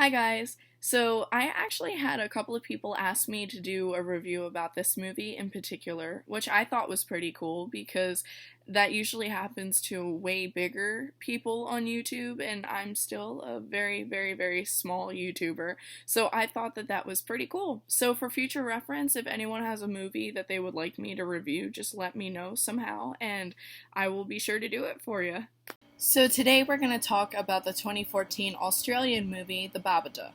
Hi guys! So, I actually had a couple of people ask me to do a review about this movie in particular, which I thought was pretty cool because that usually happens to way bigger people on YouTube, and I'm still a very, very, very small YouTuber, so I thought that that was pretty cool. So, for future reference, if anyone has a movie that they would like me to review, just let me know somehow, and I will be sure to do it for you. So today we're going to talk about the 2014 Australian movie, The Babadook.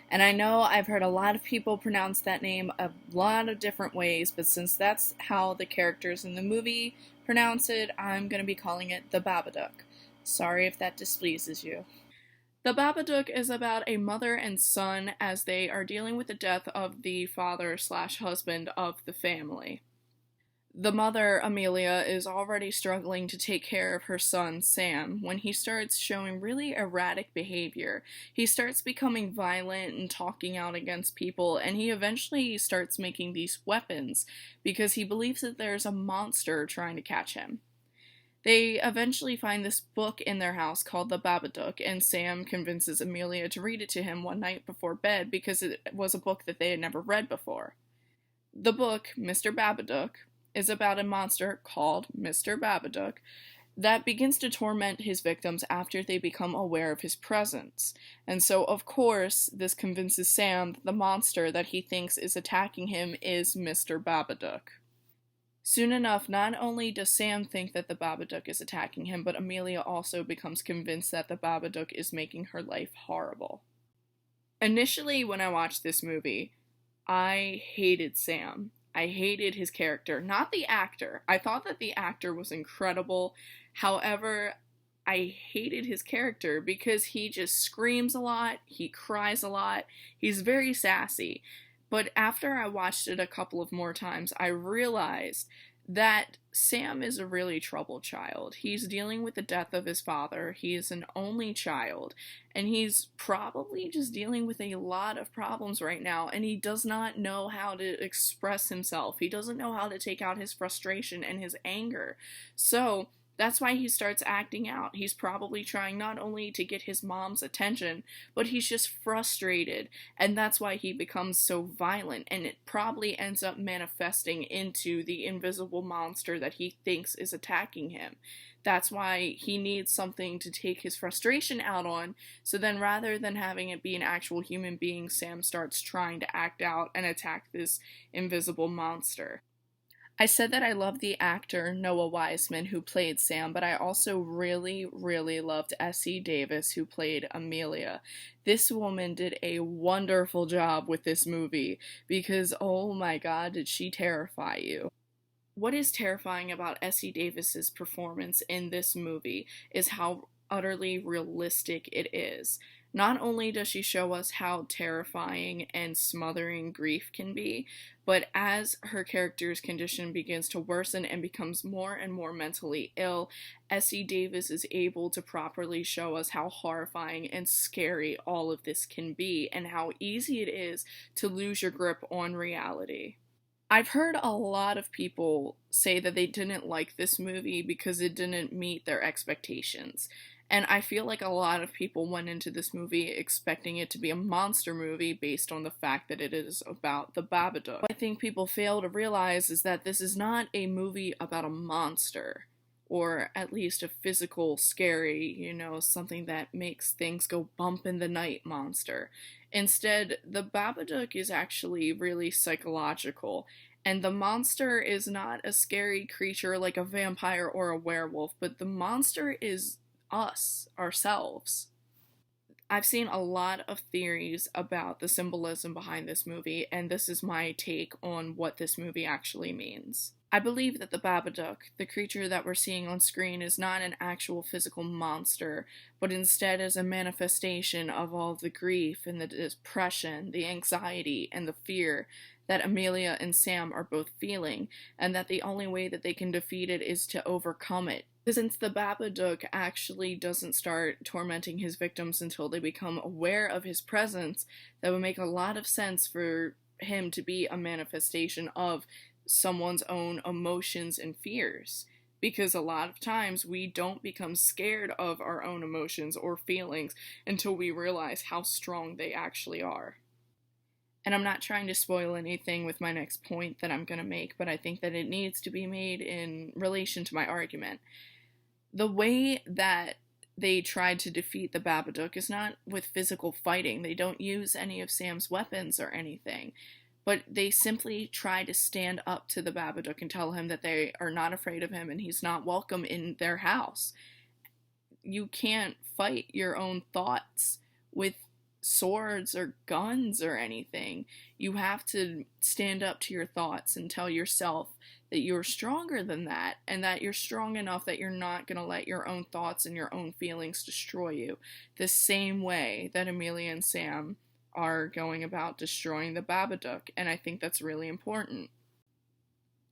And I know I've heard a lot of people pronounce that name a lot of different ways, but since that's how the characters in the movie pronounce it, I'm going to be calling it The Babadook. Sorry if that displeases you. The Babadook is about a mother and son as they are dealing with the death of the father slash husband of the family. The mother, Amelia, is already struggling to take care of her son, Sam, when he starts showing really erratic behavior. He starts becoming violent and talking out against people, and he eventually starts making these weapons because he believes that there's a monster trying to catch him. They eventually find this book in their house called The Babadook, and Sam convinces Amelia to read it to him one night before bed because it was a book that they had never read before. The book, Mr. Babadook, is about a monster called Mr. Babadook that begins to torment his victims after they become aware of his presence. And so, of course, this convinces Sam that the monster that he thinks is attacking him is Mr. Babadook. Soon enough, not only does Sam think that the Babadook is attacking him, but Amelia also becomes convinced that the Babadook is making her life horrible. Initially, when I watched this movie, I hated Sam. I hated his character, not the actor. I thought that the actor was incredible. However, I hated his character because he just screams a lot, he cries a lot, he's very sassy. But after I watched it a couple of more times, I realized that Sam is a really troubled child. He's dealing with the death of his father. He is an only child, and he's probably just dealing with a lot of problems right now, and he does not know how to express himself. He doesn't know how to take out his frustration and his anger. So, that's why he starts acting out. He's probably trying not only to get his mom's attention, but he's just frustrated, and that's why he becomes so violent, and it probably ends up manifesting into the invisible monster that he thinks is attacking him. That's why he needs something to take his frustration out on, so then rather than having it be an actual human being, Sam starts trying to act out and attack this invisible monster. I said that I loved the actor Noah Wiseman who played Sam, but I also really, really loved Essie Davis who played Amelia. This woman did a wonderful job with this movie because, oh my god, did she terrify you. What is terrifying about Essie Davis's performance in this movie is how utterly realistic it is. Not only does she show us how terrifying and smothering grief can be, but as her character's condition begins to worsen and becomes more and more mentally ill, Essie Davis is able to properly show us how horrifying and scary all of this can be and how easy it is to lose your grip on reality. I've heard a lot of people say that they didn't like this movie because it didn't meet their expectations. And I feel like a lot of people went into this movie expecting it to be a monster movie based on the fact that it is about the Babadook. What I think people fail to realize is that this is not a movie about a monster, or at least a physical, scary, something that makes things go bump in the night monster. Instead, the Babadook is actually really psychological, and the monster is not a scary creature like a vampire or a werewolf, but the monster is us, ourselves. I've seen a lot of theories about the symbolism behind this movie, and this is my take on what this movie actually means. I believe that the Babadook, the creature that we're seeing on screen, is not an actual physical monster, but instead is a manifestation of all the grief and the depression, the anxiety, and the fear that Amelia and Sam are both feeling, and that the only way that they can defeat it is to overcome it. Since the Babadook actually doesn't start tormenting his victims until they become aware of his presence, that would make a lot of sense for him to be a manifestation of someone's own emotions and fears. because a lot of times we don't become scared of our own emotions or feelings until we realize how strong they actually are. And I'm not trying to spoil anything with my next point that I'm going to make, but I think that it needs to be made in relation to my argument. The way that they tried to defeat the Babadook is not with physical fighting. They don't use any of Sam's weapons or anything, but they simply try to stand up to the Babadook and tell him that they are not afraid of him and he's not welcome in their house. You can't fight your own thoughts with swords or guns or anything. You have to stand up to your thoughts and tell yourself that you're stronger than that, and that you're strong enough that you're not going to let your own thoughts and your own feelings destroy you. The same way that Amelia and Sam are going about destroying the Babadook, and I think that's really important.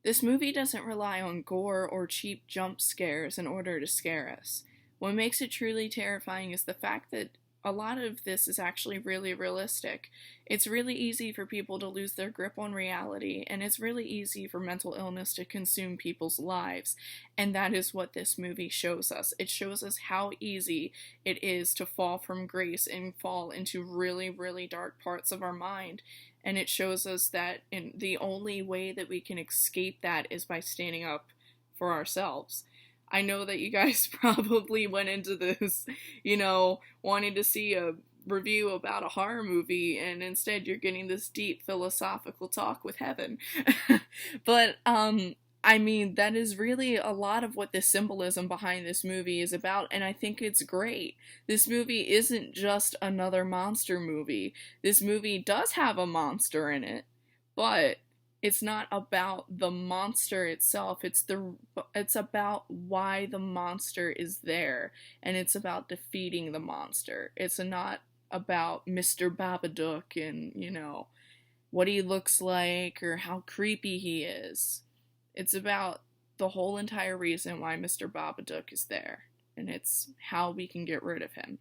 This movie doesn't rely on gore or cheap jump scares in order to scare us. What makes it truly terrifying is the fact that a lot of this is actually really realistic. It's really easy for people to lose their grip on reality, and it's really easy for mental illness to consume people's lives. And that is what this movie shows us. It shows us how easy it is to fall from grace and fall into really, really dark parts of our mind. And it shows us that the only way that we can escape that is by standing up for ourselves. I know that you guys probably went into this, wanting to see a review about a horror movie, and instead you're getting this deep philosophical talk with heaven. But, that is really a lot of what the symbolism behind this movie is about, and I think it's great. This movie isn't just another monster movie. This movie does have a monster in it, but it's not about the monster itself. It's about why the monster is there, and it's about defeating the monster. It's not about Mr. Babadook and, what he looks like or how creepy he is. It's about the whole entire reason why Mr. Babadook is there, and it's how we can get rid of him.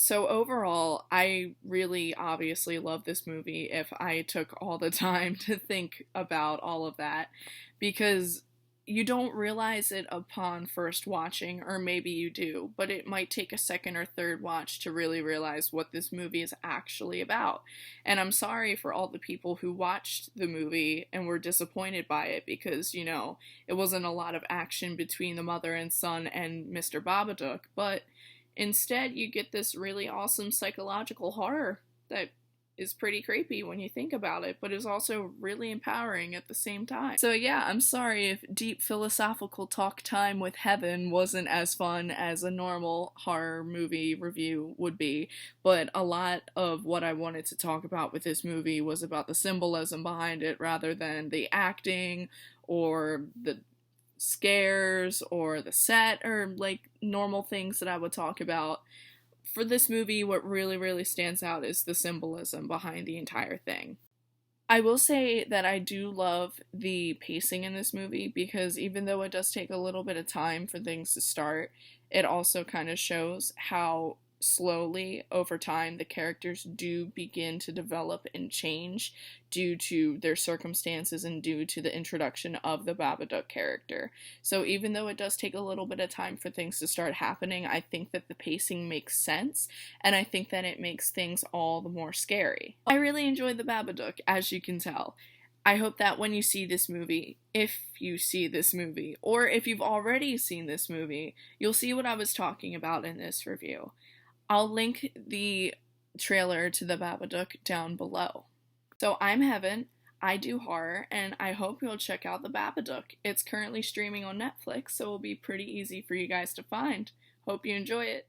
So overall, I really obviously love this movie if I took all the time to think about all of that, because you don't realize it upon first watching, or maybe you do, but it might take a second or third watch to really realize what this movie is actually about. And I'm sorry for all the people who watched the movie and were disappointed by it because, it wasn't a lot of action between the mother and son and Mr. Babadook, but instead, you get this really awesome psychological horror that is pretty creepy when you think about it, but is also really empowering at the same time. So yeah, I'm sorry if deep philosophical talk time with heaven wasn't as fun as a normal horror movie review would be, but a lot of what I wanted to talk about with this movie was about the symbolism behind it rather than the acting or the scares or the set or normal things that I would talk about. For this movie, what really, really stands out is the symbolism behind the entire thing. I will say that I do love the pacing in this movie because even though it does take a little bit of time for things to start, it also kind of shows how slowly over time the characters do begin to develop and change due to their circumstances and due to the introduction of the Babadook character. So even though it does take a little bit of time for things to start happening, I think that the pacing makes sense, and I think that it makes things all the more scary. I really enjoyed the Babadook, as you can tell. I hope that when you see this movie, if you see this movie, or if you've already seen this movie, you'll see what I was talking about in this review. I'll link the trailer to the Babadook down below. So I'm Heaven, I do horror, and I hope you'll check out the Babadook. It's currently streaming on Netflix, so it'll be pretty easy for you guys to find. Hope you enjoy it.